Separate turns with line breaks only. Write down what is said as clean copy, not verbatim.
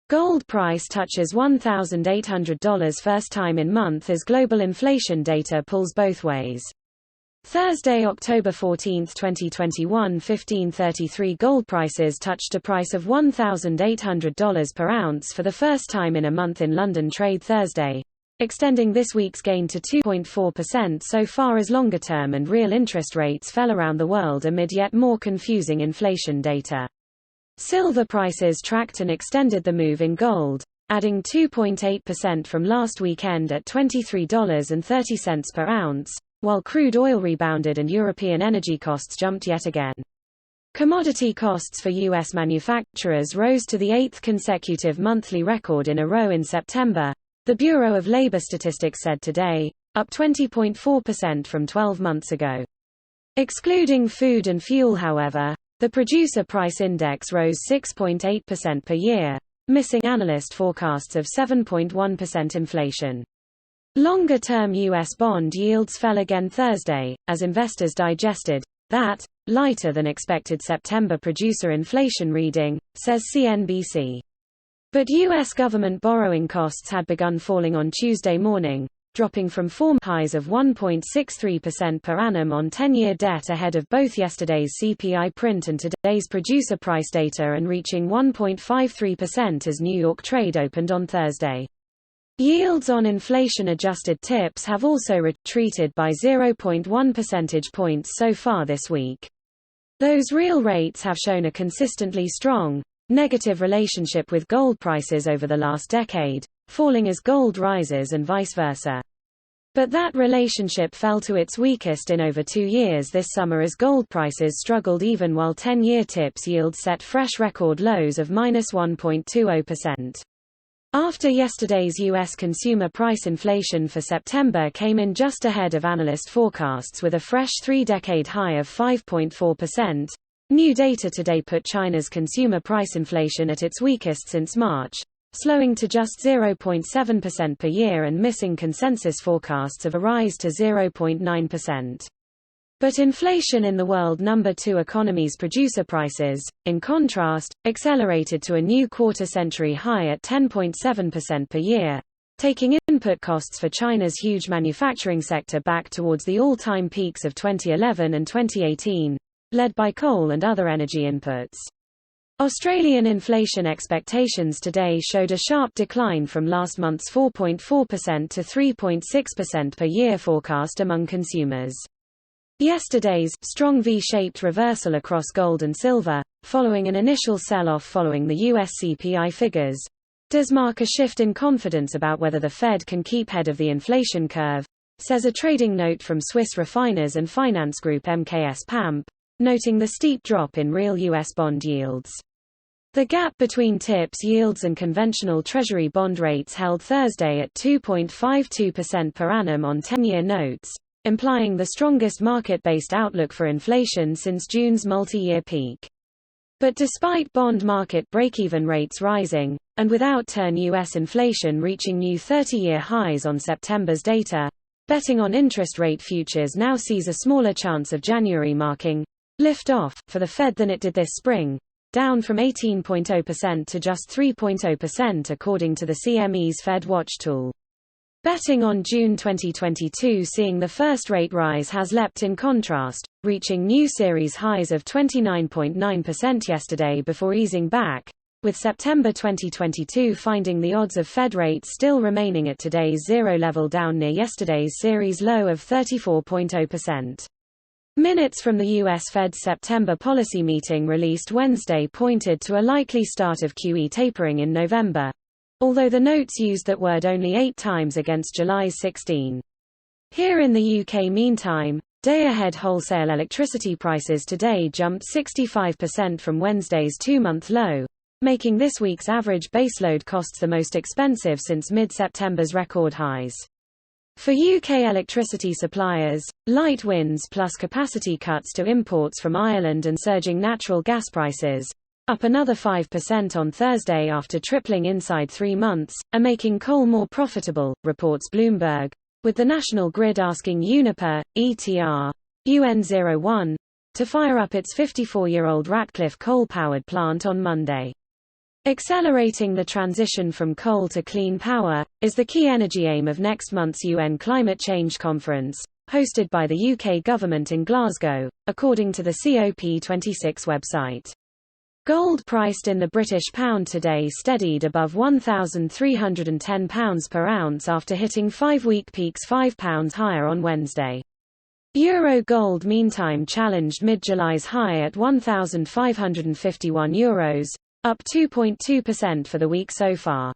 Gold price touches $1,800 first time in month as global inflation data pulls both ways. Thursday, October 14, 2021, 15:33 gold prices touched a price of $1,800 per ounce for the first time in a month in London trade Thursday, extending this week's gain to 2.4% so far as longer-term and real interest rates fell around the world amid yet more confusing inflation data. Silver prices tracked and extended the move in gold, adding 2.8% from last weekend at $23.30 per ounce, while crude oil rebounded and European energy costs jumped yet again. Commodity costs for U.S. manufacturers rose to the 8th consecutive monthly record in a row in September, the Bureau of Labor Statistics said today, up 20.4% from 12 months ago. Excluding food and fuel, however, the producer price index rose 6.8% per year, missing analyst forecasts of 7.1% inflation. Longer-term U.S. bond yields fell again Thursday, as investors digested that lighter-than-expected September producer inflation reading, says CNBC. But U.S. government borrowing costs had begun falling on Tuesday morning, dropping from former highs of 1.63% per annum on 10-year debt ahead of both yesterday's CPI print and today's producer price data and reaching 1.53% as New York trade opened on Thursday. Yields on inflation-adjusted TIPS have also retreated by 0.1 percentage points so far this week. Those real rates have shown a consistently strong, negative relationship with gold prices over the last decade, falling as gold rises and vice versa. But that relationship fell to its weakest in over 2 years this summer as gold prices struggled even while 10-year TIPS yields set fresh record lows of -1.20%. After yesterday's U.S. consumer price inflation for September came in just ahead of analyst forecasts with a fresh 3-decade high of 5.4%, new data today put China's consumer price inflation at its weakest since March, slowing to just 0.7% per year and missing consensus forecasts of a rise to 0.9%. But inflation in the world number 2 economy's producer prices, in contrast, accelerated to a new quarter-century high at 10.7% per year, taking input costs for China's huge manufacturing sector back towards the all-time peaks of 2011 and 2018, led by coal and other energy inputs. Australian inflation expectations today showed a sharp decline from last month's 4.4% to 3.6% per year forecast among consumers. Yesterday's strong V-shaped reversal across gold and silver, following an initial sell-off following the US CPI figures, does mark a shift in confidence about whether the Fed can keep ahead of the inflation curve, says a trading note from Swiss refiners and finance group MKS PAMP, noting the steep drop in real US bond yields. The gap between TIPS yields and conventional Treasury bond rates held Thursday at 2.52% per annum on 10-year notes, implying the strongest market-based outlook for inflation since June's multi-year peak. But despite bond market break-even rates rising, and without turn U.S. inflation reaching new 30-year highs on September's data, betting on interest rate futures now sees a smaller chance of January marking lift-off for the Fed than it did this spring, down from 18.0% to just 3.0% according to the CME's Fed Watch tool. Betting on June 2022 seeing the first rate rise has leapt in contrast, reaching new series highs of 29.9% yesterday before easing back, with September 2022 finding the odds of Fed rates still remaining at today's zero level down near yesterday's series low of 34.0%. Minutes from the U.S. Fed's September policy meeting released Wednesday pointed to a likely start of QE tapering in November, although the notes used that word only 8 times against July's 16. Here in the UK meantime, day-ahead wholesale electricity prices today jumped 65% from Wednesday's 2-month low, making this week's average baseload costs the most expensive since mid-September's record highs. For UK electricity suppliers, light winds plus capacity cuts to imports from Ireland and surging natural gas prices, up another 5% on Thursday after tripling inside 3 months, are making coal more profitable, reports Bloomberg, with the national grid asking Uniper, ETR, UN01, to fire up its 54-year-old Ratcliffe coal-powered plant on Monday. Accelerating the transition from coal to clean power is the key energy aim of next month's UN Climate Change Conference, hosted by the UK government in Glasgow, according to the COP26 website. Gold priced in the British pound today steadied above £1,310 per ounce after hitting 5-week peaks £5 higher on Wednesday. Euro gold meantime challenged mid-July's high at €1,551, up 2.2% for the week so far.